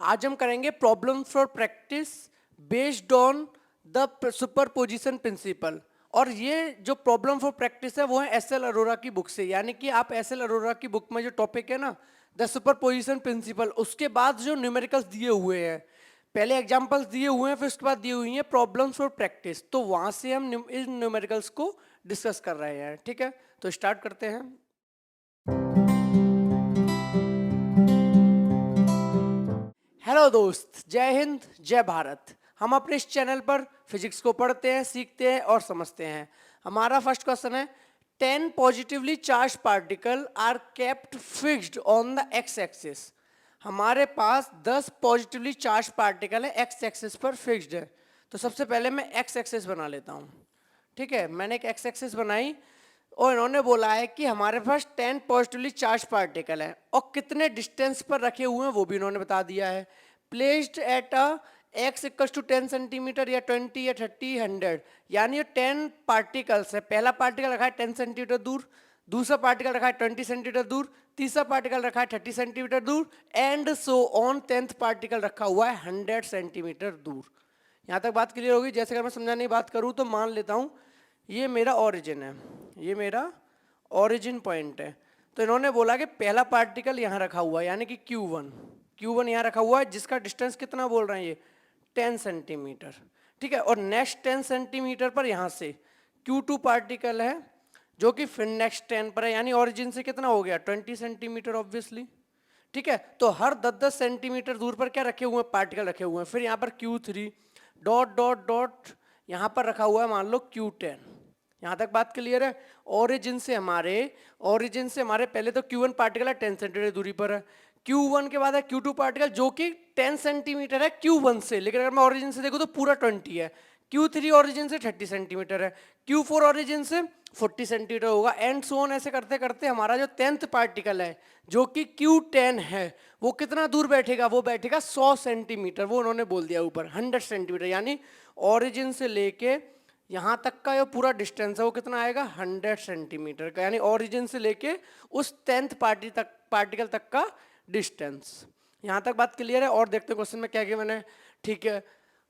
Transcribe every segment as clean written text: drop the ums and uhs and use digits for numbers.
आज हम करेंगे problem for practice based on the superposition principle. और ये जो प्रॉब्लम फॉर प्रैक्टिस है वो है एस एल अरोरा की बुक से, यानी कि आप एस एल अरोरा की बुक में जो टॉपिक है ना द सुपरपोजिशन प्रिंसिपल, उसके बाद जो न्यूमेरिकल्स दिए हुए हैं, पहले एग्जांपल्स दिए हुए हैं फिर उसके बाद दी हुई हैं प्रॉब्लम्स फॉर प्रैक्टिस, तो वहां से हम इन न्यूमेरिकल्स को डिस्कस कर रहे हैं। ठीक है, तो स्टार्ट करते हैं। हेलो दोस्त, जय हिंद जय भारत। हम अपने इस चैनल पर फिजिक्स को पढ़ते हैं, सीखते हैं और समझते हैं। हमारा फर्स्ट क्वेश्चन है 10 positively charge particle are kept fixed on the X axis. हमारे पास 10 पॉजिटिवली चार्ज पार्टिकल है, एक्स एक्सिस पर फिक्स्ड है। तो सबसे पहले मैं एक्स एक्सिस बना लेता हूँ। ठीक है, मैंने एक एक्स एक्सिस बनाई और इन्होंने बोला है कि हमारे पास 10 पॉजिटिवली चार्ज पार्टिकल है और कितने डिस्टेंस पर रखे हुए हैं वो भी इन्होंने बता दिया है। Placed at a X equal to 10 centimetre या 20 या 30 100, यानी ये 10 पार्टिकल्स है। पहला पार्टिकल रखा है 10 सेंटीमीटर दूर, दूसरा पार्टिकल रखा है 20 सेंटीमीटर दूर, तीसरा पार्टिकल रखा है 30 सेंटीमीटर दूर and so on. 10th particle रखा हुआ है 100 सेंटीमीटर दूर। यहाँ तक बात क्लियर होगी। जैसे अगर मैं समझाने की बात करूँ तो मान लेता हूँ ये मेरा ओरिजिन है, ये मेरा ओरिजिन पॉइंट है। तो इन्होंने बोला कि पहला पार्टिकल यहाँ रखा हुआ है, यानी कि Q1 यहाँ रखा हुआ है, जिसका डिस्टेंस कितना बोल रहे हैं ये 10 सेंटीमीटर। ठीक है, और नेक्स्ट 10 सेंटीमीटर पर यहाँ से Q2 पार्टिकल है जो कि फिर नेक्स्ट 10 पर है, यानी ओरिजिन से कितना हो गया 20 सेंटीमीटर ऑब्वियसली। ठीक है, तो हर 10-10 सेंटीमीटर दूर पर क्या रखे हुए हैं, पार्टिकल रखे हुए हैं। फिर यहाँ पर Q3 डॉट डॉट डॉट यहाँ पर रखा हुआ है मान लो Q10। यहाँ तक बात क्लियर है। ओरिजिन से हमारे पहले तो Q1 पार्टिकल है 10 सेंटीमीटर दूरी पर है, Q1 के बाद है Q2 पार्टिकल जो कि 10 सेंटीमीटर है Q1 से, लेकिन अगर मैं ओरिजिन से देखूँ तो पूरा 20 है। Q3 ओरिजिन से 30 सेंटीमीटर है, Q4 ओरिजिन से 40 सेंटीमीटर होगा एंड सो ऑन। ऐसे करते करते हमारा जो 10th पार्टिकल है जो कि Q10 है वो कितना दूर बैठेगा, वो बैठेगा 100 सेंटीमीटर। वो उन्होंने बोल दिया ऊपर 100 सेंटीमीटर, यानी ओरिजिन से लेके यहाँ तक का जो पूरा डिस्टेंस है वो कितना आएगा 100 सेंटीमीटर का, यानी ओरिजिन से लेके उस 10th पार्टिकल तक का डिस्टेंस। यहाँ तक बात क्लियर है। और देखते हैं क्वेश्चन में क्या किया मैंने। ठीक है,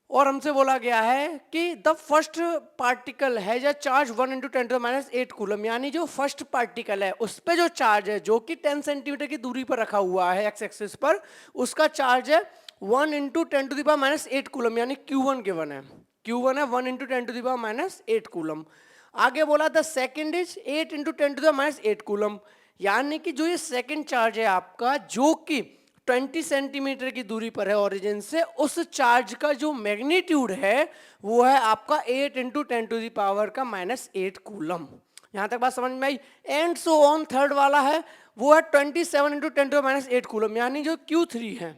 और हमसे बोला गया है कि द फर्स्ट पार्टिकल है या चार्ज 1 × 10⁻8 कूलम, यानी जो फर्स्ट पार्टिकल है उस पर जो चार्ज है जो कि 10 सेंटीमीटर की दूरी पर रखा हुआ है एक्स एक्सिस पर, उसका चार्ज है 1 × 10⁻8 कूलम, यानी Q1 गिवन है। Q1 है 1 × 10⁻8 कूलम। आगे बोला द सेकेंड इज 8 × 10⁻8 कूलम, यानी कि जो ये सेकेंड चार्ज है आपका जो कि 20 सेंटीमीटर की दूरी पर है ओरिजिन से, उस चार्ज का जो मैग्नीट्यूड है वो है आपका 8 × 10⁻8 कूलम। यहाँ तक बात समझ में आई। एंड सो ऑन थर्ड वाला है वो है 27 × 10⁻8 कूलम, यानी जो Q3 है,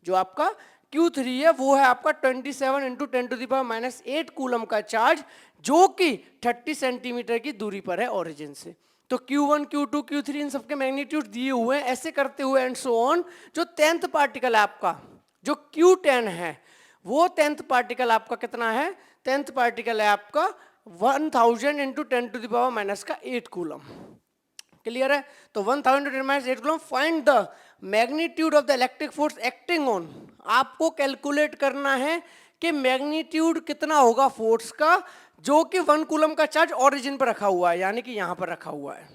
जो आपका Q3 है वो है आपका 27 × 10⁻8 कूलम का चार्ज जो कि 30 सेंटीमीटर की दूरी पर है ओरिजिन से। तो Q1 Q2 Q3 इन सबके मैग्नीट्यूड दिए हुए हैं। ऐसे करते हुए एंड सो ऑन जो 10th पार्टिकल है आपका जो Q10 है वो 10th पार्टिकल आपका कितना है, 10th पार्टिकल है आपका 1000 × 10⁻8 कूलम। क्लियर है। तो 1000 × 10⁻8 coulomb. Find the magnitude of the electric force acting on. आपको कैलकुलेट करना है कि मैग्नीट्यूड कितना होगा फोर्स का जो कि 1 कूलम का चार्ज ओरिजिन पर रखा हुआ है, यानी कि यहां पर रखा हुआ है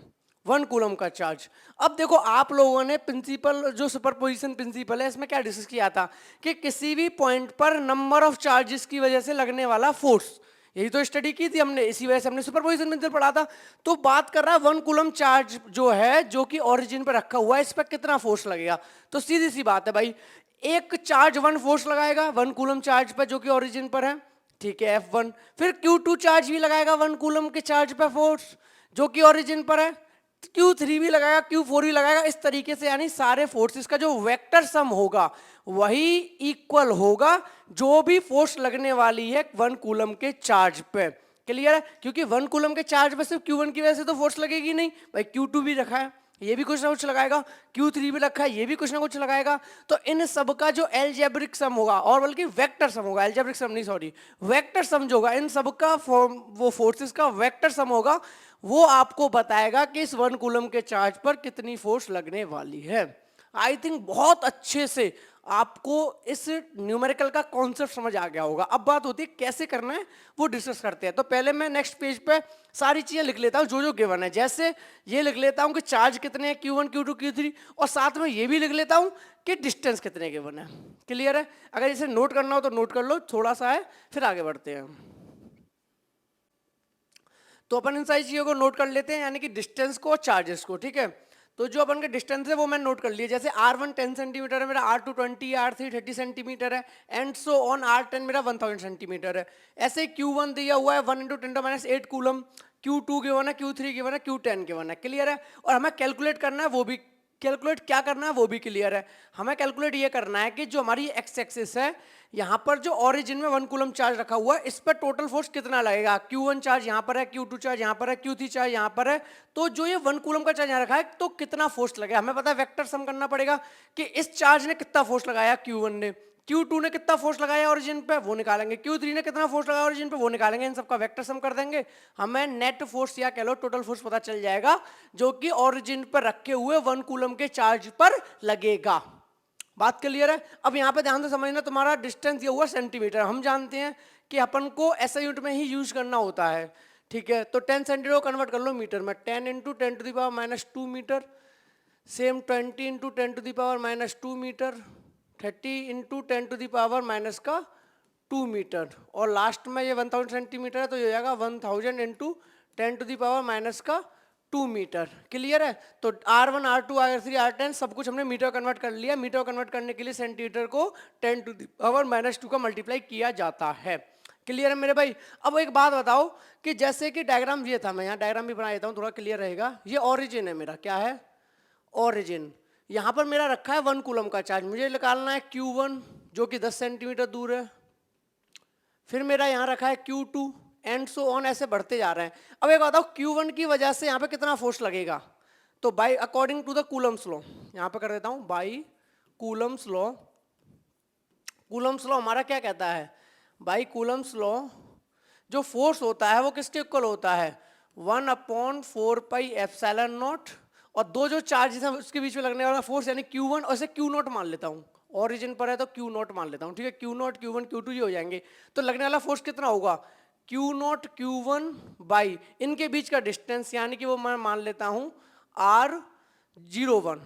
1 कूलम का चार्ज। अब देखो आप लोगों ने प्रिंसिपल जो सुपरपोजिशन प्रिंसिपल है इसमें क्या डिस्कस किया था कि किसी भी पॉइंट पर नंबर ऑफ चार्जेस की वजह से लगने वाला फोर्स, यही तो स्टडी की थी हमने, इसी वजह से हमने सुपरपोजिशन प्रिंसिपल पढ़ा था। तो बात कर रहा है 1 कूलम चार्ज जो है जो कि ओरिजिन पर रखा हुआ है, इस पर कितना फोर्स लगेगा। तो सीधी सी बात है भाई, एक चार्ज 1 फोर्स लगाएगा 1 कूलम चार्ज पर जो कि ओरिजिन पर है, ठीक है F1। फिर Q2 चार्ज भी लगाएगा 1 कूलम के चार्ज पर फोर्स जो कि ओरिजिन पर है, Q3 भी लगाएगा, Q4 भी लगाएगा, इस तरीके से, यानी सारे फोर्सेस का जो वेक्टर सम होगा वही इक्वल होगा जो भी फोर्स लगने वाली है 1 कूलम के चार्ज पे। क्लियर है, क्योंकि 1 कूलम के चार्ज पे सिर्फ Q1 की वजह से तो फोर्स लगेगी नहीं भाई, Q2 भी रखा है ये भी कुछ ना कुछ लगाएगा, Q3 भी रखा है ये भी कुछ ना कुछ लगाएगा। तो इन सब का जो एल्जेब्रिक सम होगा, और बल्कि वेक्टर सम होगा, एल्जेब्रिक सम नहीं सॉरी, वेक्टर सम जो होगा इन सब का वो फोर्सेस का वेक्टर सम होगा, वो आपको बताएगा कि इस 1 कूलम के चार्ज पर कितनी फोर्स लगने वाली है। आई थिंक बहुत अच्छे से आपको इस न्यूमेरिकल का कॉन्सेप्ट समझ आ गया होगा। अब बात होती है कैसे करना है, वो डिस्कस करते हैं। तो पहले मैं नेक्स्ट पेज पे सारी चीजें लिख लेता हूँ जो जो गिवन है। जैसे ये लिख लेता हूँ कि चार्ज कितने हैं Q1 Q2 Q3, और साथ में ये भी लिख लेता हूँ कि डिस्टेंस कितने गिवन है। क्लियर है? अगर इसे नोट करना हो तो नोट कर लो, थोड़ा सा है, फिर आगे बढ़ते हैं। तो अपन इन सारी चीजों को नोट कर लेते हैं, यानी कि डिस्टेंस को और चार्जेस को। ठीक है, तो जो अपन के डिस्टेंस है वो मैं नोट कर लिया। जैसे R1 10 सेंटीमीटर है मेरा, R2 20, R3 30 सेंटीमीटर है, एंड सो ऑन। R10 मेरा 1000 सेंटीमीटर है। ऐसे Q1 दिया हुआ है 1 × 10⁻8 कूलम, Q2 गिवन है, Q3 गिवन है, Q10 गिवन है। क्लियर है? और हमें कैलकुलेट करना है, वो भी कैलकुलेट क्या करना है वो भी क्लियर है। हमें कैलकुलेट ये करना है कि जो हमारी एक्स एक्सिस है, यहाँ पर जो ओरिजिन में 1 कूलम चार्ज रखा हुआ है, इस पर टोटल फोर्स कितना लगेगा। Q1 चार्ज यहाँ पर है, Q2 चार्ज यहाँ पर है, Q3 चार्ज यहाँ पर है। तो जो ये 1 कूलम का चार्ज यहाँ रखा है, तो कितना फोर्स लगेगा हमें पता है। वेक्टर सम करना पड़ेगा कि इस चार्ज ने कितना फोर्स लगाया Q1 ने, Q2 ने कितना फोर्स लगाया ओरिजिन पे, वो निकालेंगे, Q3 ने कितना फोर्स लगाया ओरिजिन पे, वो निकालेंगे। इन सबका वेक्टर सम कर देंगे, हमें नेट फोर्स या कह लो टोटल फोर्स पता चल जाएगा, जो कि ओरिजिन पर रखे हुए 1 कूलम के चार्ज पर लगेगा। बात क्लियर है? अब यहाँ पे ध्यान से समझना, तुम्हारा डिस्टेंस ये हुआ सेंटीमीटर। हम जानते हैं कि अपन को ऐसा यूनिट में ही यूज करना होता है। ठीक है, तो 10 सेंटीमीटर को कन्वर्ट कर लो मीटर में, 10 × 10⁻² मीटर, सेम 20 × 10⁻² मीटर, 30 × 10⁻² मीटर, और लास्ट में ये 1000 सेंटीमीटर है, तो ये हो जाएगा 1000 × 10⁻² मीटर। क्लियर है? तो R1 R2 R3 R10 सब कुछ हमने मीटर कन्वर्ट कर लिया। मीटर कन्वर्ट करने के लिए सेंटीमीटर को 10⁻² का मल्टीप्लाई किया जाता है। क्लियर है मेरे भाई? अब एक बात बताओ कि जैसे कि डायग्राम ये था, मैं यहाँ डायग्राम भी बना देता हूँ, थोड़ा क्लियर रहेगा। ये ओरिजिन है मेरा, क्या है? ओरिजिन। यहाँ पर मेरा रखा है 1 कूलम का चार्ज, मुझे निकालना है Q1 जो कि 10 सेंटीमीटर दूर है। फिर मेरा यहाँ रखा है Q2, एंड सो ऑन, ऐसे बढ़ते जा रहे हैं। अब एक बताओ Q1 की वजह से यहाँ पे कितना फोर्स लगेगा। तो by according to the Coulomb's law, यहाँ पे कर देता हूँ by Coulomb's law. Coulomb's law हमारा क्या कहता है? बाई कूलम्स लॉ जो फोर्स होता है वो किसके इक्वल होता है? 1/4πε0, और दो जो चार्जेस हैं उसके बीच में लगने वाला फोर्स यानी Q1, और इसे Q0 मान लेता हूँ। ओरिजिन पर है तो Q0 मान लेता हूँ। ठीक है, Q0 Q1 Q2 ये हो जाएंगे। तो लगने वाला फोर्स कितना होगा? Q0 Q1 बाई इनके बीच का डिस्टेंस, यानी कि वो मैं मान लेता हूँ R01।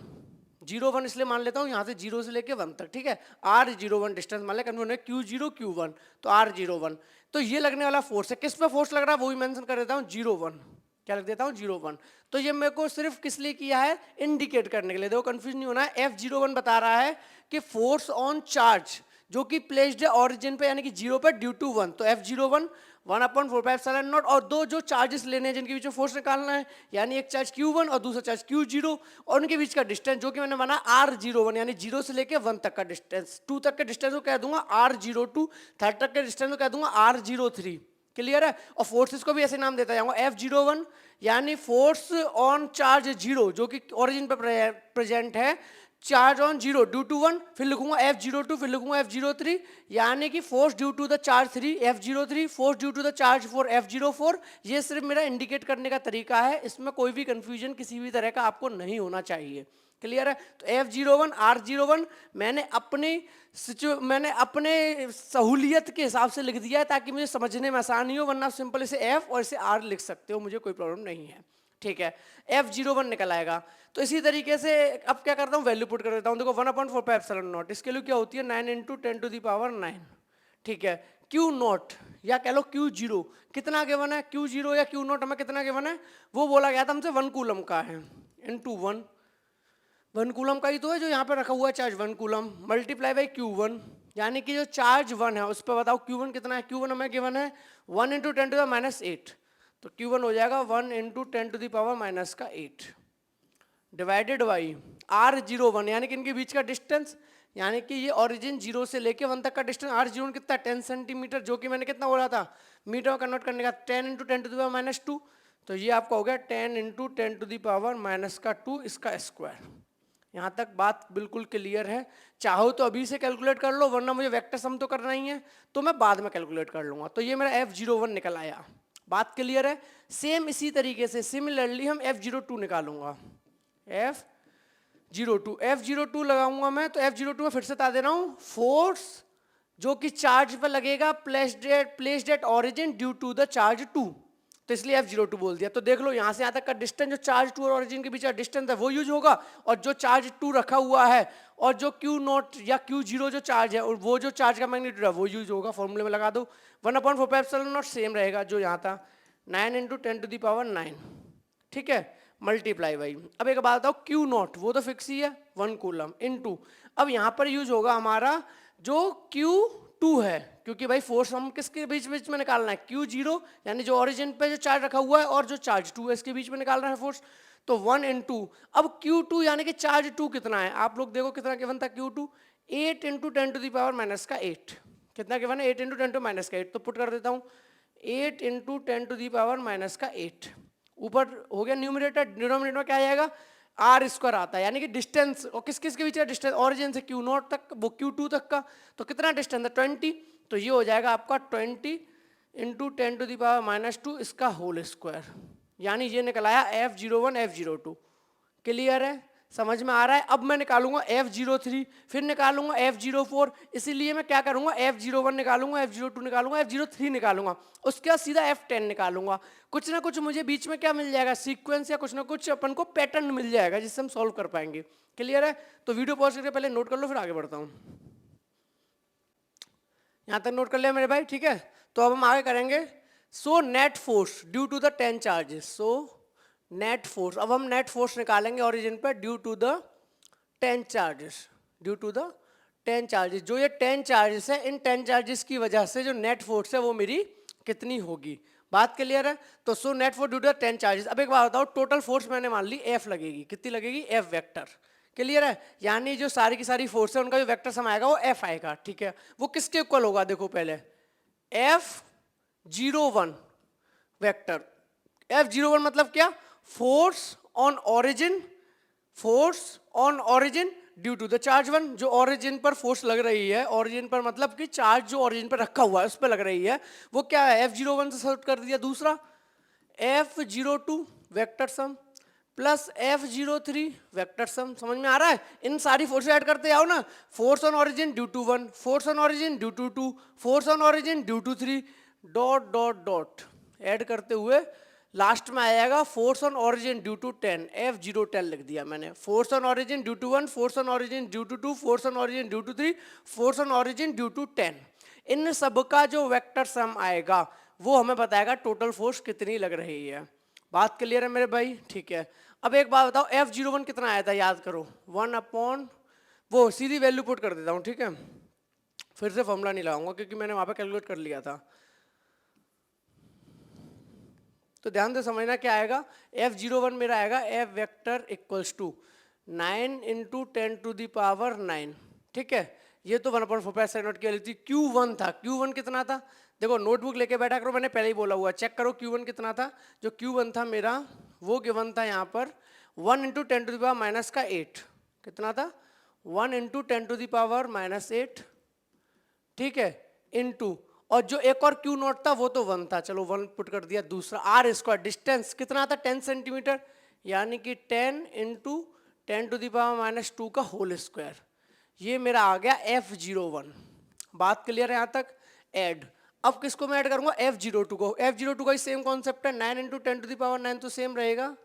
01 इसलिए मान लेता हूँ यहाँ से 0 से लेके 1 तक। ठीक है, R01 डिस्टेंस मान ले, कन्वर्ट Q0 Q1, तो R01। तो ये लगने वाला फोर्स है। किस पे फोर्स लग रहा है वो भी मेंशन कर देता हूँ, 01। क्या लिख देता हूँ? 01। तो ये मेरे को सिर्फ किस लिए किया है? इंडिकेट करने के लिए। देखो कंफ्यूज नहीं होना है। F01 बता रहा है कि फोर्स ऑन चार्ज जो कि प्लेस्ड है ओरिजिन पे यानी कि 0 पे ड्यू टू 1, तो F01 1/4πε0, और दो जो चार्जेस लेने हैं जिनके बीच में फोर्स निकालना है, यानी एक चार्ज Q1 और दूसरा चार्ज Q0, और उनके बीच का डिस्टेंस जो कि मैंने माना R01, यानी 0 से लेके 1 तक का डिस्टेंस। 2 तक के डिस्टेंस को कह दूंगा R02, 3 तक के डिस्टेंस को कह दूंगा R03। क्लियर है? और फोर्सेस को भी ऐसे नाम देता जाऊंगा, F01 यानी फोर्स ऑन चार्ज 0 जो कि ओरिजिन पे प्रेजेंट है, चार्ज ऑन 0 ड्यू टू 1, फिर लिखूंगा F02, फिर लिखूंगा F03, यानी कि force due to the charge 3 F03, force due to the charge 4 F04। ये सिर्फ मेरा इंडिकेट करने का तरीका है, इसमें कोई भी कंफ्यूजन किसी भी तरह का आपको नहीं होना चाहिए। क्लियर है? तो F01 R01 मैंने अपने सहूलियत के हिसाब से लिख दिया है ताकि मुझे समझने में आसानी हो, वरना सिंपल इसे F और इसे R लिख सकते हो, मुझे कोई प्रॉब्लम नहीं है। ठीक है, F01 निकल आएगा। तो इसी तरीके से अब क्या करता हूँ, वैल्यू पुट कर देता हूँ। देखो 1/4πε0, इसके लिए क्या होती है 9 × 10⁹। ठीक है, Q0 या कह लो Q0 कितना गिवन है? Q0 या Q0 हमें कितना गिवन है वो बोला गया था हमसे 1 कूलम का है, इंटू 1 कूलम का ही तो है जो यहाँ पे रखा हुआ है charge 1 coulomb, multiply by Q1, यानी कि जो चार्ज 1 है उस पर बताओ Q1 कितना है। Q1 हमें गिवन है 1 × 10⁻8, तो Q1 हो जाएगा 1 × 10⁻8 डिवाइडेड बाई R01, यानी कि इनके बीच का डिस्टेंस, यानी कि ये ओरिजिन 0 से लेके 1 तक का डिस्टेंस R01 कितना 10 सेंटीमीटर, जो कि मैंने कितना बोला था मीटर में कन्वर्ट करने का 10 × 10⁻², तो ये आपका हो गया 10 × 10⁻², इसका स्क्वायर। यहाँ तक बात बिल्कुल क्लियर है? चाहो तो अभी से कैलकुलेट कर लो, वरना मुझे वेक्टर सम तो करना ही है, तो मैं बाद में कैलकुलेट कर लूँगा। तो ये मेरा F01 निकल आया। बात क्लियर है? सेम इसी तरीके से सिमिलरली हम F02 निकालूंगा। F02 F02 लगाऊंगा मैं, तो F02 में फिर से बता दे रहा हूं, फोर्स जो कि चार्ज पे लगेगा placed at origin due to the charge 2, तो इसलिए F02 बोल दिया। तो देख लो यहाँ से यहाँ तक का डिस्टेंस, जो चार्ज 2 और ऑरिजिन के बीच का डिस्टेंस है वो यूज होगा, और जो चार्ज 2 रखा हुआ है और जो Q0 या Q0 जो चार्ज है, और वो जो चार्ज का मैग्नीट्यूड है वो यूज होगा। फॉर्मूले में लगा दो, 1/4πε0 सेम रहेगा जो यहाँ था, 9 × 10⁹ ठीक है, मल्टीप्लाई बाई। अब एक बात बताओ, Q0 वो तो फिक्स ही है 1 कूलम इनटू, अब यहाँ पर यूज होगा हमारा जो Q2 है, क्योंकि भाई फोर्स हम किसके बीच बीच में निकालना है, Q0 यानी जो ओरिजिन पे जो चार्ज रखा हुआ है और जो चार्ज 2 है इसके बीच में निकालना है फोर्स, तो 1 × अब Q2 यानी कि चार्ज 2 कितना है, आप लोग देखो कितना गिवन था Q2, 8 × 10⁻⁸ कितना गिवन है, 8 × 10⁻⁸, तो पुट कर देता हूँ 8 × 10⁻⁸, ऊपर हो गया न्यूमरेटर, डिनोमिनेटर में क्या आएगा, r² आता है, यानी कि डिस्टेंस, और किस किस के बीच का डिस्टेंस, ओरिजिन से Q0 तक, वो Q2 तक का, तो कितना डिस्टेंस है 20, तो ये हो जाएगा आपका 20 × 10⁻⁻2 इसका होल स्क्वायर, यानी ये निकल आया F01 F02। क्लियर है, समझ में आ रहा है। अब मैं निकालूंगा F03, फिर निकालूंगा F04, इसीलिए मैं क्या करूंगा, F01 निकालूंगा, F02 निकालूंगा, F03 निकालूंगा, उसके बाद सीधा F10 निकालूंगा। कुछ ना कुछ मुझे बीच में क्या मिल जाएगा, सीक्वेंस या कुछ ना कुछ अपन को पैटर्न मिल जाएगा जिससे हम सॉल्व कर पाएंगे। क्लियर है, तो वीडियो पॉज करके पहले नोट कर लो, फिर आगे बढ़ता हूँ। यहाँ तक नोट कर लिया मेरे भाई, ठीक है। तो अब हम आगे करेंगे, so net force due to the 10 charges, so net force, अब हम नेट फोर्स निकालेंगे ओरिजिन पर due to the 10 charges, due to the 10 charges, जो ये 10 चार्जेस है, इन 10 चार्जेस की वजह से जो नेट फोर्स है वो मेरी कितनी होगी, बात क्लियर है। तो so net force due to the 10 charges. अब एक बात बताओ, टोटल फोर्स मैंने मान ली F लगेगी, कितनी लगेगी, F वेक्टर। क्लियर है, यानी जो सारी की सारी फोर्स है उनका जो वेक्टर सम आएगा वो F आएगा, ठीक है। वो किसके इक्वल होगा, देखो पहले F01 वेक्टर, F01 मतलब क्या, force on origin, force on origin due to the charge 1, जो ऑरिजिन पर फोर्स लग रही है, ऑरिजिन पर मतलब कि चार्ज जो ऑरिजिन पर रखा हुआ है उस पर लग रही है, वो क्या है, F01 से सॉल्व कर दिया। दूसरा F02 vector sum plus F03 vector sum, समझ में आ रहा है। इन सारी फोर्स ऐड करते आओ ना, force on origin due to 1, force on origin due to 2, force on origin due to 3, dot dot dot add करते हुए लास्ट में आएगा force on origin due to 10, F010 लिख दिया मैंने। Force on origin due to 1, force on origin due to 2, force on origin due to 3, force on origin due to 10। इन सब का जो वेक्टर सम आएगा वो हमें बताएगा टोटल फोर्स कितनी लग रही है। बात क्लियर है मेरे भाई, ठीक है। अब एक बात बताओ, F01 कितना आया था, याद करो, 1 वो सीधी वैल्यू पुट कर देता हूँ, ठीक है, फिर से फॉर्मूला नहीं लगाऊंगा क्योंकि मैंने वहां पे कैलकुलेट कर लिया था। तो ध्यान से समझना क्या आएगा, F01 मेरा आएगा F वेक्टर इक्वल्स टू 9 × 10⁻⁹, ठीक है। ये तो 1/4πε0 की वैल्यू थी। Q1 था, Q1 कितना था, देखो नोटबुक लेके बैठा करो, मैंने पहले ही बोला हुआ, चेक करो Q1 कितना था। जो Q1 था मेरा वो गिवन था यहाँ पर 1 × 10⁻⁸, कितना था, 1 × 10⁻⁸, ठीक है, इनटू, और जो एक और Q0 था वो तो 1 था, चलो 1 पुट कर दिया। दूसरा R², डिस्टेंस कितना था, 10 सेंटीमीटर, यानी कि 10 × 10⁻⁻2 का होल स्क्वायर, ये मेरा आ गया F01। बात क्लियर है यहाँ तक, ऐड। अब किसको मैं ऐड करूंगा, F02 को। F02 का सेम कॉन्सेप्ट है, 9 × 10⁻9 तो सेम रहेगा,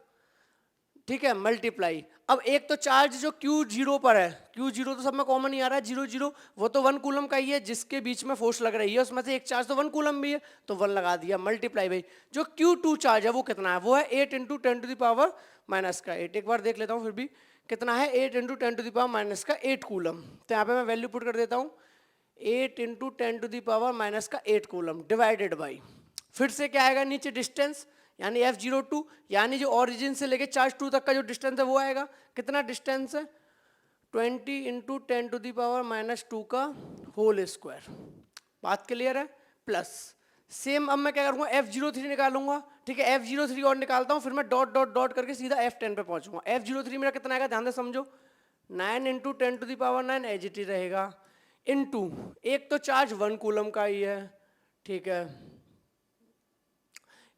ठीक है, मल्टीप्लाई। अब एक तो चार्ज जो Q0 पर है, Q0 तो सब में कॉमन ही आ रहा है, 0 0, वो तो 1 कूलम का ही है, जिसके बीच में फोर्स लग रही है उसमें से एक चार्ज तो 1 कूलम भी है, तो 1 लगा दिया, मल्टीप्लाई भाई। जो Q2 चार्ज है वो कितना है, वो है 8 × 10⁻⁻8। एक बार देख लेता हूँ फिर भी, कितना है, 8 × 10⁻⁸ कूलम। तो यहाँ पे मैं वैल्यू पुट कर देता हूँ, 8 × 10⁻⁸ कूलम डिवाइडेड बाई, फिर से क्या आएगा नीचे, डिस्टेंस, यानी F02, यानी जो ओरिजिन से लेके चार्ज 2 तक का जो डिस्टेंस है वो आएगा, कितना डिस्टेंस है, 20 × 10⁻⁻2 का होल स्क्वायर। बात क्लियर है, प्लस सेम अब मैं क्या करूँगा, F03 निकालूंगा, ठीक है, F03 और निकालता हूँ, फिर मैं डॉट डॉट डॉट करके सीधा F10 पे पहुँचूंगा। F03 मेरा कितना आएगा, ध्यान से समझो, 9 × 10⁻9 एज इट इज रहेगा, इनटू एक तो चार्ज 1 कूलम का ही है, ठीक है,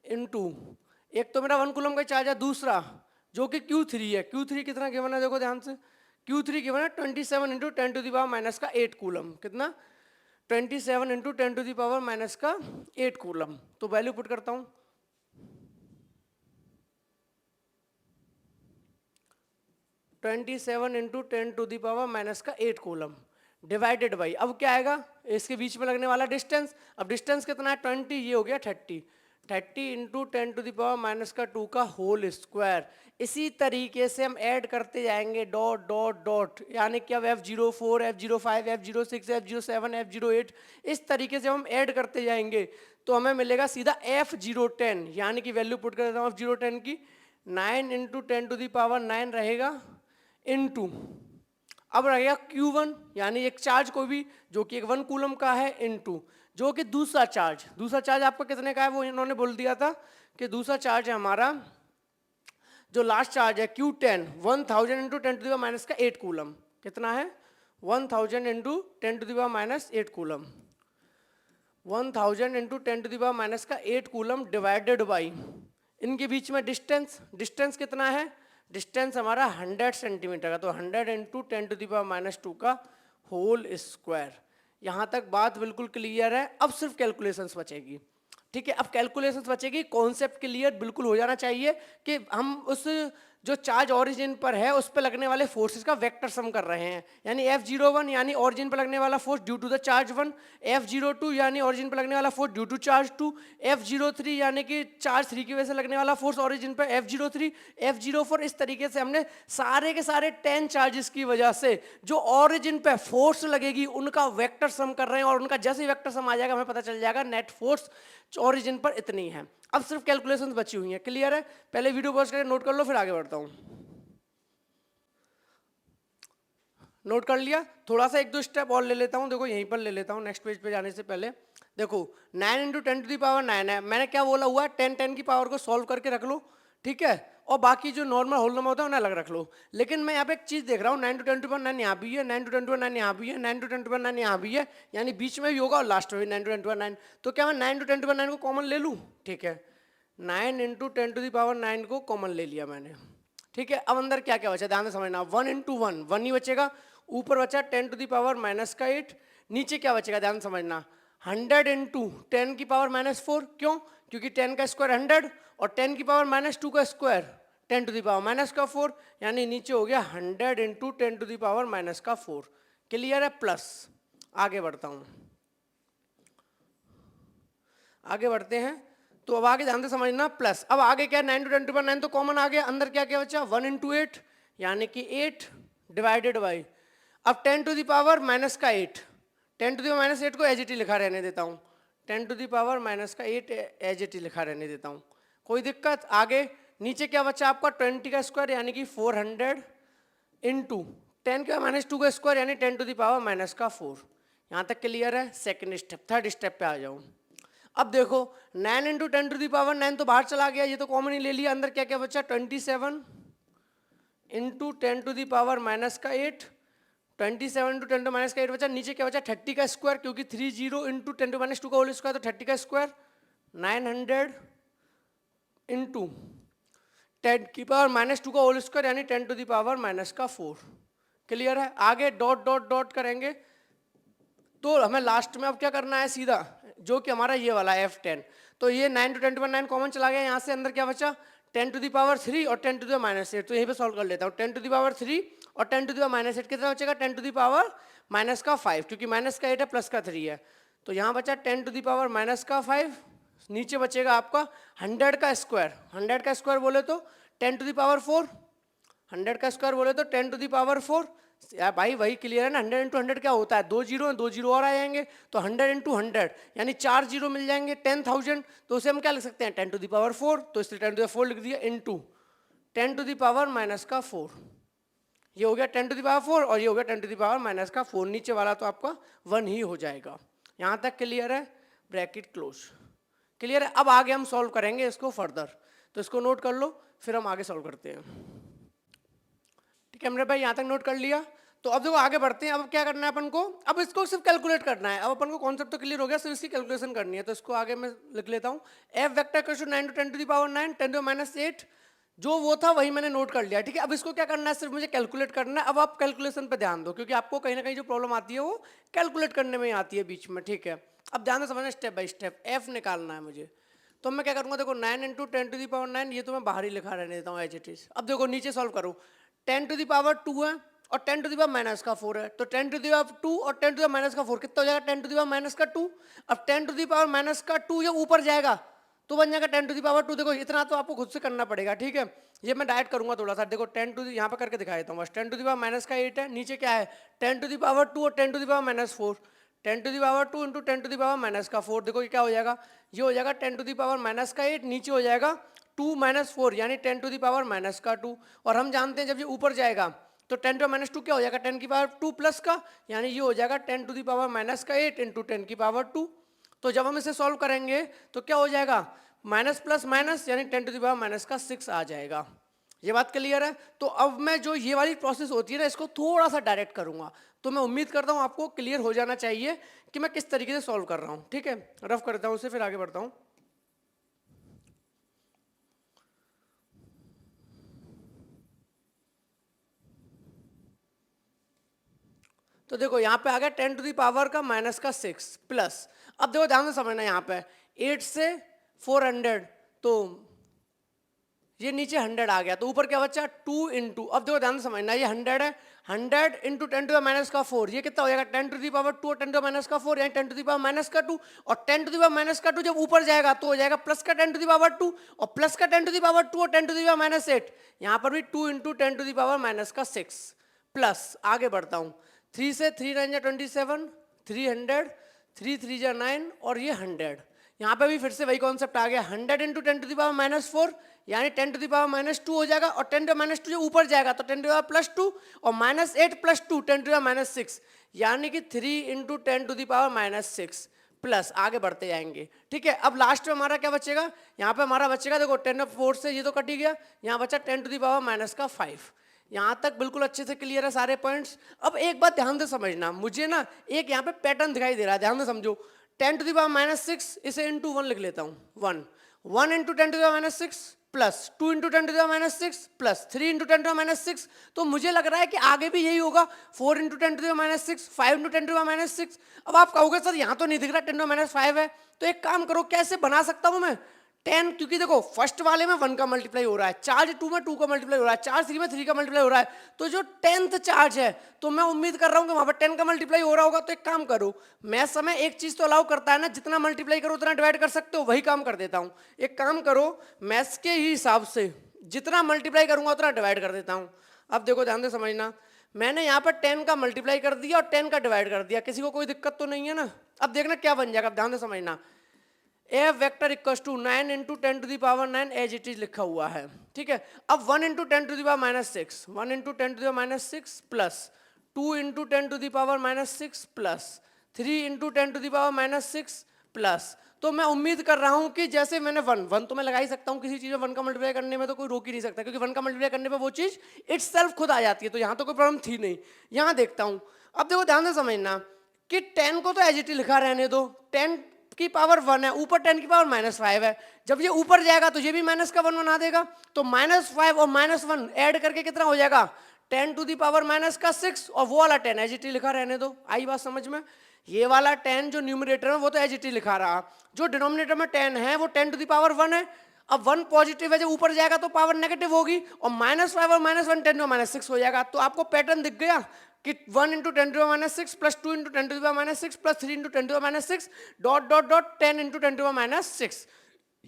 इनटू एक तो मेरा 1 कूलम का चार्ज है, दूसरा जो कि Q3 है, Q3 कितना गिवन है देखो ध्यान से, Q3 गिवन है 27 into 10 to the power minus का 8 कूलम। कितना? 27 into 10 to the power minus का 8 कूलम। तो वैल्यू पुट करता हूं, 27 into 10 to the power minus का 8 कूलम डिवाइडेड बाई, अब क्या आएगा इसके बीच में लगने वाला डिस्टेंस। अब डिस्टेंस कितना है 20, ये हो गया 30। 30 into 10 to the power minus का 2 का होल स्क्वायर। इसी तरीके से हम ऐड करते जाएंगे डॉट डॉट डॉट, यानी कि अब F04, F05, F06, F07, F08 इस तरीके से हम ऐड करते जाएंगे तो हमें मिलेगा सीधा F010, यानी कि वैल्यू पुट कर देता हूँ F010 की 9 इंटू 10 टू द पावर 9 रहेगा इनटू, अब रहेगा Q1 यानी एक चार्ज को भी जो कि एक 1 कूलम का है इनटू जो कि दूसरा चार्ज आपका कितने का है वो इन्होंने बोल दिया था कि दूसरा चार्ज है हमारा जो लास्ट चार्ज है Q10 1000 into 10 to the power minus का 8 कूलम। कितना है 1000 into 10 to the power minus 8 coulomb. 1000 into 10 to the power minus का 8 कूलम डिवाइडेड बाई इनके बीच में डिस्टेंस कितना है, डिस्टेंस हमारा 100 सेंटीमीटर का, तो 100 into 10 to the power minus 2 का होल स्क्वायर। यहाँ तक बात बिल्कुल क्लियर है। अब सिर्फ कैलकुलेशंस बचेगी, ठीक है। अब कैलकुलेशंस बचेगी, कॉन्सेप्ट क्लियर बिल्कुल हो जाना चाहिए कि हम उस जो चार्ज ओरिजिन पर है उस पर लगने वाले फोर्सेस का वेक्टर सम कर रहे हैं, यानी F01 यानी ओरिजिन पर लगने वाला force due to the charge 1, F02 यानी ओरिजिन पर लगने वाला force due to charge 2, F03 यानी कि चार्ज 3 की वजह से लगने वाला फोर्स ओरिजिन पर F03, F04। इस तरीके से हमने सारे के सारे 10 चार्जेस की वजह से जो ओरिजिन पे फोर्स लगेगी उनका वेक्टर सम कर रहे हैं, और उनका जैसे ही वेक्टर सम आ जाएगा हमें पता चल जाएगा नेट फोर्स ओरिजिन पर इतनी है। अब सिर्फ कैलकुलेशंस बची हुई हैं, क्लियर है। पहले वीडियो पॉज करके नोट कर लो, फिर आगे बढ़ता हूं। नोट कर लिया? थोड़ा सा एक दो स्टेप और ले लेता हूं, देखो यहीं पर ले लेता हूं नेक्स्ट पेज पे जाने से पहले। देखो 9 इंटू 10 टू द पावर 9 है, मैंने क्या बोला हुआ है 10 की पावर को सॉल्व करके रख लो, ठीक है, और बाकी जो नॉर्मल होल नंबर होता है उन्हें अलग रख लो। लेकिन मैं यहाँ पे एक चीज देख रहा हूँ 9 टू 10 टू पावर 9 यहाँ भी है, 9 टू 10 टू पावर 9 यहाँ भी है, 9 टू 10 टू पावर 9 यहाँ भी है, यानी बीच में भी होगा और लास्ट में भी 9 टू 10 टू पावर 9। तो क्या मैं 9 टू 10 टू पावर 9 को कॉमन ले लूँ? ठीक है, 9 इंटू 10 टू द पावर 9 को कॉमन ले लिया मैंने, ठीक है। अब अंदर क्या क्या बचा ध्यान से समझना, 1 इंटू 1 1 ही बचेगा, ऊपर बचा 10 टू द पावर माइनस का 8, नीचे क्या बचेगा ध्यान समझना 100 इंटू 10 की पावर माइनस 4, क्यों? क्योंकि 10 का स्क्वायर 100 और 10 की पावर माइनस 2 का square 10 to the power minus का 4, यानी नीचे हो गया 100 into 10 to the power minus का 4। क्लियर है? प्लस आगे बढ़ता हूं, आगे बढ़ते हैं। तो अब आगे ध्यान से समझना, प्लस अब आगे क्या 9 टू 10 टू पावर 9 तो कॉमन आ गया, अंदर क्या क्या बचा 1 इंटू 8 यानी कि 8 डिवाइडेड बाई, अब 10 टू द पावर माइनस का 8, 10 टू द पावर माइनस 8 को एज इट लिखा रहने देता हूँ, 10 टू द पावर माइनस का 8 एज इट लिखा रहने देता हूँ, कोई दिक्कत? आगे नीचे क्या बचा आपका 20 का स्क्वायर यानी कि 400 इंटू 10 के माइनस 2 का स्क्वायर यानी 10 टू द पावर माइनस का 4। यहाँ तक क्लियर है? सेकंड स्टेप, थर्ड स्टेप पे आ जाऊँ। अब देखो 9 इंटू 10 टू द पावर 9 तो बाहर चला गया, ये तो कॉमन ही ले लिया, अंदर क्या क्या बचा 27 into 10 to the power minus का 8, 27 इंटू 10 टू माइनस का 8 बचा, नीचे क्या बचा 30 का स्क्वायर, क्योंकि 30 इंटू 10 टू माइनस 2 का होल स्क्वायर तो 30 का स्क्वायर 900 इंटू 10 की पावर माइनस 2 का होल स्क्वायर यानी 10 टू द पावर माइनस का 4। क्लियर है? आगे डॉट डॉट डॉट करेंगे तो हमें लास्ट में अब क्या करना है सीधा, जो कि हमारा ये वाला F10, तो ये 9 टू 10 टू 9 कॉमन चला गया, यहाँ से अंदर क्या बचा 10 टू द पावर 3 और 10 टू द माइनस 8, तो यहीं पे सॉल्व कर लेता हूँ। 10 टू द पावर 3 और 10 टू द माइनस 8 कितना बचेगा 10 टू द पावर माइनस का 5, क्योंकि माइनस का 8 है प्लस का 3 है, तो यहाँ बचा 10 टू द पावर माइनस का 5, नीचे बचेगा आपका 100 का स्क्वायर, 100 का स्क्वायर बोले तो 10 टू द पावर 4, 100 का स्क्वायर बोले तो 10 टू द पावर 4। यार भाई वही क्लियर है ना, 100 इंटू 100 क्या होता है, 2 जीरो, 2 जीरो और आ जाएंगे, तो 100 इंटू 100 यानी 4 जीरो मिल जाएंगे 10,000, तो उसे हम क्या लिख सकते हैं 10 टू द पावर 4, तो इसलिए 10 टू द 4 लिख दिया into 10 to the power minus का 4, ये हो गया 10 टू द पावर 4 और ये हो गया 10 टू द पावर माइनस का 4, नीचे वाला तो आपका 1 ही हो जाएगा। यहाँ तक क्लियर है? Bracket close. क्लियर है? अब आगे हम सॉल्व करेंगे इसको फर्दर, तो इसको नोट कर लो फिर हम आगे सॉल्व करते हैं। ठीक है मेरे भाई, यहाँ तक नोट कर लिया? तो अब देखो आगे बढ़ते हैं। अब क्या करना है अपन को, अब इसको सिर्फ कैलकुलेट करना है। अब अपन को कॉन्सेप्ट तो क्लियर हो गया, सिर्फ इसकी कैलकुलेशन करनी है, तो इसको आगे मैं लिख लेता हूँ। F vector equals to 9 to 10 to the power 9 10 to minus 8 जो वो था वही मैंने नोट कर लिया, ठीक है। अब इसको क्या करना है, सिर्फ मुझे कैलकुलेट करना है। अब आप कैलकुलेशन पे ध्यान दो, क्योंकि आपको कहीं ना कहीं जो प्रॉब्लम आती है वो कैलकुलेट करने में ही आती है बीच में, ठीक है। अब ध्यान से समझना, स्टेप बाय स्टेप। एफ निकालना है मुझे, तो मैं क्या करूंगा, देखो 9 इंटू 10⁻9, ये तो मैं बाहर ही लिखा रहने देता हूँ एज इट इज। अब देखो नीचे सॉल्व करो, 10⁻2 है और 10⁻⁻4 है, तो 10⁻2 और 10⁻⁻4 कितना हो जाएगा, 10⁻⁻2। अब 10⁻⁻2 जब ऊपर जाएगा तो बन जाएगा 10⁻2। देखो इतना तो आपको खुद से करना पड़ेगा, ठीक है। ये मैं डायरेक्ट करूंगा थोड़ा सा, देखो 10 टू यहाँ पे करके दिखा देता हूँ बस। 10⁻⁻8 है, नीचे क्या है 10⁻2 और 10⁻⁻4। 10⁻2 इंटू 10⁻⁻4, देखो ये क्या हो जाएगा, ये हो जाएगा 10⁻⁻8, नीचे हो जाएगा 2-4 यानी 10⁻2। और हम जानते हैं जब ये ऊपर जाएगा तो 10⁻2 क्या हो जाएगा, 10⁻2 प्लस का, यानी ये हो जाएगा 10⁻8 इंटू 10⁻2। तो जब हम इसे सॉल्व करेंगे तो क्या हो जाएगा, माइनस प्लस माइनस यानी 10⁻⁻6 आ जाएगा। ये बात क्लियर है। तो अब मैं जो ये वाली प्रोसेस होती है ना, इसको थोड़ा सा डायरेक्ट करूंगा, तो मैं उम्मीद करता हूँ आपको क्लियर हो जाना चाहिए कि मैं किस तरीके से सॉल्व कर रहा हूँ, ठीक है। रफ करता हूँ उसे, फिर आगे बढ़ता हूँ। तो देखो यहाँ पे आ गया 10⁻⁻6 प्लस, अब देखो ध्यान से समझना, यहाँ पे 8 से 400, तो ये नीचे 100 आ गया, तो ऊपर क्या बचा 2 इंटू, अब देखो ध्यान से समझना, ये 100 है, 100 इंटू 10⁻4, ये कितना हो जाएगा 10⁻2 और 10⁻4 यानी 10⁻2, और 10⁻2 जब ऊपर जाएगा तो हो जाएगा प्लस का 10⁻2, और प्लस का 10⁻2 और 10⁻8, यहाँ पर भी 2 इंटू 10⁻6 प्लस। आगे बढ़ता हूँ, 3 से 3 9 जा 27, 300, 3 3 जा 9 और ये 100। यहाँ पे भी फिर से वही कॉन्सेप्ट आ गया, 100 इंटू 10⁻4 यानी 10⁻2 हो जाएगा, और 10⁻2 जो ऊपर जाएगा तो 10⁻+2 और -8 + 2 10⁻6 यानी कि 3 इंटू 10⁻6 प्लस। आगे बढ़ते जाएंगे, ठीक है। अब लास्ट में हमारा क्या बचेगा, यहाँ पे हमारा बचेगा, देखो 10⁻4 से ये तो कट ही गया, यहाँ बचा 10⁻5। यहाँ तक बिल्कुल अच्छे से क्लियर है सारे पॉइंट्स। अब एक बात ध्यान से समझना, मुझे ना एक यहाँ पे पैटर्न दिखाई दे रहा है, ध्यान से समझो। 10⁻6 इसे इंटू 1 लिख लेता हूँ, 1 into 10⁻6 plus 2 into 10⁻6 plus 3 into 10⁻6। तो मुझे लग रहा है कि आगे भी यही होगा, 4 इंटू 10⁻6, 5 इंटू 10⁻6। अब आप कहोगे सर यहाँ तो नहीं दिख रहा 10⁻5 है, तो एक काम करो, कैसे बना सकता हूँ मैं 10, क्योंकि देखो फर्स्ट वाले में 1 का मल्टीप्लाई हो रहा है, चार्ज 2 में 2 का मल्टीप्लाई हो रहा है, चार्ज 3 में 3 का मल्टीप्लाई हो रहा है, तो जो 10th चार्ज है तो मैं उम्मीद कर रहा हूँ कि वहां पर 10 का मल्टीप्लाई हो रहा होगा। तो एक काम करो, मैं समय एक चीज तो अलाउ करता है ना, जितना मल्टीप्लाई करो उतना डिवाइड कर सकते हो, वही काम कर देता हूँ। एक काम करो, मैथ्स के ही हिसाब से जितना मल्टीप्लाई करूंगा उतना डिवाइड कर देता हूँ। अब देखो ध्यान से समझना, मैंने यहाँ पर 10 का मल्टीप्लाई कर दिया और 10 का डिवाइड कर दिया, किसी को कोई दिक्कत तो नहीं है ना। अब देखना क्या बन जाएगा, अब ध्यान से समझना, F vector equals to 9 into 10⁻9 as it is लिखा हुआ है, ठीक है। अब 1 into 10⁻6, 1 into 10⁻6 plus 2 into 10⁻6 plus 3 into 10⁻6 plus. तो मैं उम्मीद कर रहा हूं कि जैसे मैंने 1 तो मैं लगा ही सकता हूं, किसी चीज में 1 का मल्टीप्लाई करने में तो कोई रोक ही नहीं सकता, क्योंकि 1 का मल्टीप्लाई करने पे वो चीज इटसेल्फ खुद आ जाती है, तो यहाँ तो कोई प्रॉब्लम थी नहीं। यहाँ देखता हूँ, अब देखो ध्यान से समझना कि 10 को तो एज इट इज लिखा रहने दो, 10 की पावर 1 है, ऊपर 10 की पावर -5 है, जब ये ऊपर जाएगा तो ये भी माइनस का 1 बना देगा, तो -5 और -1 ऐड करके कितना हो जाएगा 10⁻⁻6, और वो वाला 10 एज इट इज लिखा रहने दो। आई बात समझ में, ये वाला 10 जो न्यूमरेटर है वो तो एज इट इज लिखा रहा, जो डिनोमिनेटर में 10 है वो 10⁻1 है। अब 1 पॉजिटिव है, जब ऊपर जाएगा तो पावर नेगेटिव होगी, और -5 और -1 10⁻6 हो जाएगा। तो आपको पैटर्न दिख गया कि 1 into 10⁻6 plus 2 into 10⁻6 plus 3 into 10⁻6 dot dot dot 10 into 10⁻6।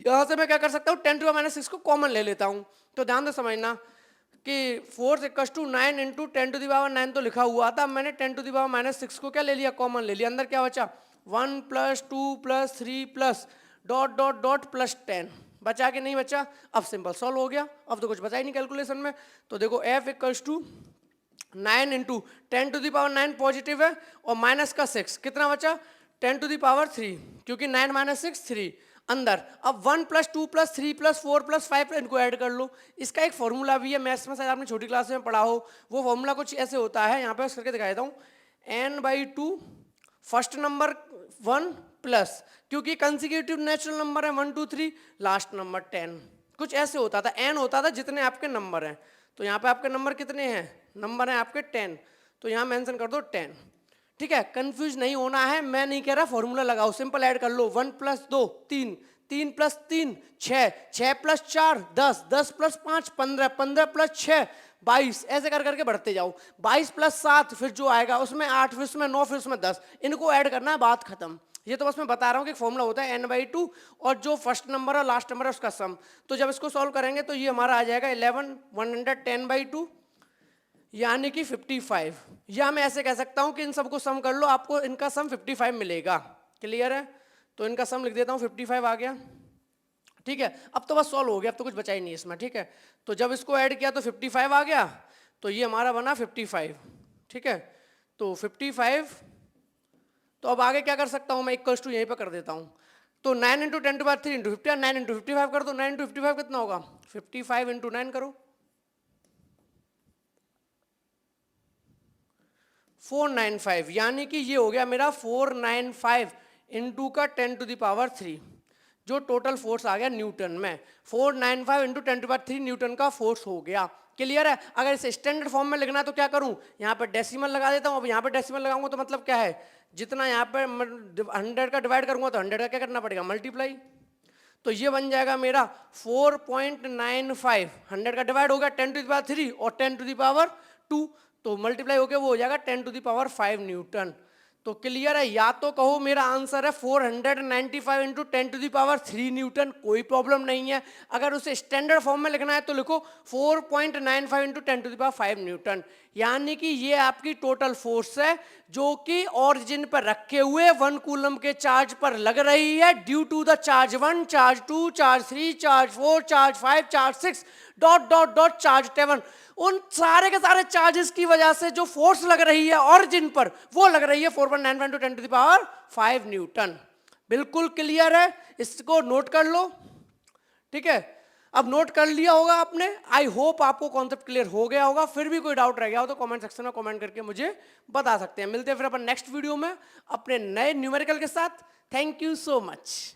यहाँ से मैं क्या कर सकता हूँ, 10⁻6 को कॉमन ले लेता हूँ। तो ध्यान से समझना कि 4 इक्वल्स टू 9 इंटू 10⁻9 तो लिखा हुआ था, मैंने 10⁻6 को क्या ले लिया, कॉमन ले लिया। अंदर क्या बचा 1 plus 2 plus 3 plus dot dot dot plus 10, बचा कि नहीं बचा। अब सिंपल सॉल्व हो गया, अब तो कुछ बचा ही नहीं कैलकुलेशन में। तो देखो F equals to 9 into 10⁻9 positive है, और माइनस का 6 कितना बचा 10⁻3, क्योंकि 9 - 6 3 अंदर। अब 1 प्लस 2 प्लस 3 प्लस 4 प्लस 5 इनको ऐड कर लो। इसका एक फॉर्मूला भी है, मैथ्स में शायद आपने छोटी क्लास में पढ़ा हो, वो फॉर्मूला कुछ ऐसे होता है, यहाँ पे करके दिखा देता हूँ। n/2 फर्स्ट नंबर 1 प्लस, क्योंकि कंसेक्यूटिव नेचुरल नंबर है 1 2 3, लास्ट नंबर 10। कुछ ऐसे होता था, n होता था जितने आपके नंबर हैं। तो यहाँ पे आपके नंबर कितने हैं, नंबर हैं आपके 10, तो यहाँ मेंशन कर दो 10। ठीक है, कंफ्यूज नहीं होना है, मैं नहीं कह रहा फॉर्मूला लगाओ, सिंपल ऐड कर लो। 1 + 2 3, 3 + 3 6, 6 + 4 10, 10 + 5 15, 15 + 6 22, ऐसे कर करके बढ़ते जाओ। 22 + 7 फिर जो आएगा उसमें 8, फिर उसमें 9, फिर उसमें 10, इनको ऐड करना है, बात खत्म। ये तो बस मैं बता रहा हूँ कि फॉर्मूला होता है n/2 और जो फर्स्ट नंबर और लास्ट नंबर है उसका सम। तो जब इसको सॉल्व करेंगे तो ये हमारा आ जाएगा 11 110/2 यानी कि 55। या मैं ऐसे कह सकता हूं कि इन सबको सम कर लो, आपको इनका सम 55 मिलेगा। क्लियर है? तो इनका सम लिख देता हूं, 55 आ गया। ठीक है, अब तो बस सॉल्व हो गया, अब तो कुछ बचा ही नहीं इसमें। ठीक है, तो जब इसको ऐड किया तो 55 आ गया, तो ये हमारा बना 55। ठीक है, तो 55, तो अब आगे क्या कर सकता हूं मैं, इक्वल्स टू यहीं पर कर देता हूं। तो 9 × 10⁻³ × 50, 9 × 55 कर दो। 9 × 55 कितना होगा, 55 × 9 करो, 495, यानी कि ये हो गया मेरा 495 इंटू का 10⁻³ जो टोटल फोर्स आ गया न्यूटन में। 495 इंटू 10⁻³ न्यूटन का फोर्स हो गया। क्लियर है? अगर इसे स्टैंडर्ड फॉर्म में लिखना है तो क्या करूं, यहाँ पे डेसिमल लगा देता हूं। अब यहाँ पे डेसिमल लगाऊंगा तो मतलब क्या है, जितना यहाँ पे 100 का डिवाइड करूंगा तो 100 का क्या करना पड़ेगा, मल्टीप्लाई। तो ये बन जाएगा मेरा 4.95, 100 का डिवाइड हो गया 10⁻³ और 10⁻², तो मल्टीप्लाई होकर वो हो जाएगा 10⁻5 न्यूटन। तो क्लियर है? या तो कहो मेरा आंसर है 495 इंटू 10⁻³ न्यूटन, कोई प्रॉब्लम नहीं है। अगर उसे स्टैंडर्ड फॉर्म में लिखना है तो लिखो 4.95 इंटू 10⁻5 न्यूटन, यानी कि ये आपकी टोटल फोर्स है जो कि ऑरिजिन पर रखे हुए 1 कूलम के चार्ज पर लग रही है, due to the charge 1, charge 2, charge 3, charge 4, charge 5, charge 6 ... charge 7। उन सारे के सारे चार्जेस की वजह से जो फोर्स लग रही है ऑरिजिन पर, वो लग रही है 4.95 इंटू 10⁻5 न्यूटन। बिल्कुल क्लियर है? इसको नोट कर लो। ठीक है, अब नोट कर लिया होगा आपने। आई होप आपको कॉन्सेप्ट क्लियर हो गया होगा। फिर भी कोई डाउट रह गया हो तो कमेंट सेक्शन में कमेंट करके मुझे बता सकते हैं। मिलते हैं फिर अपन नेक्स्ट वीडियो में अपने नए न्यूमेरिकल के साथ। Thank you so much.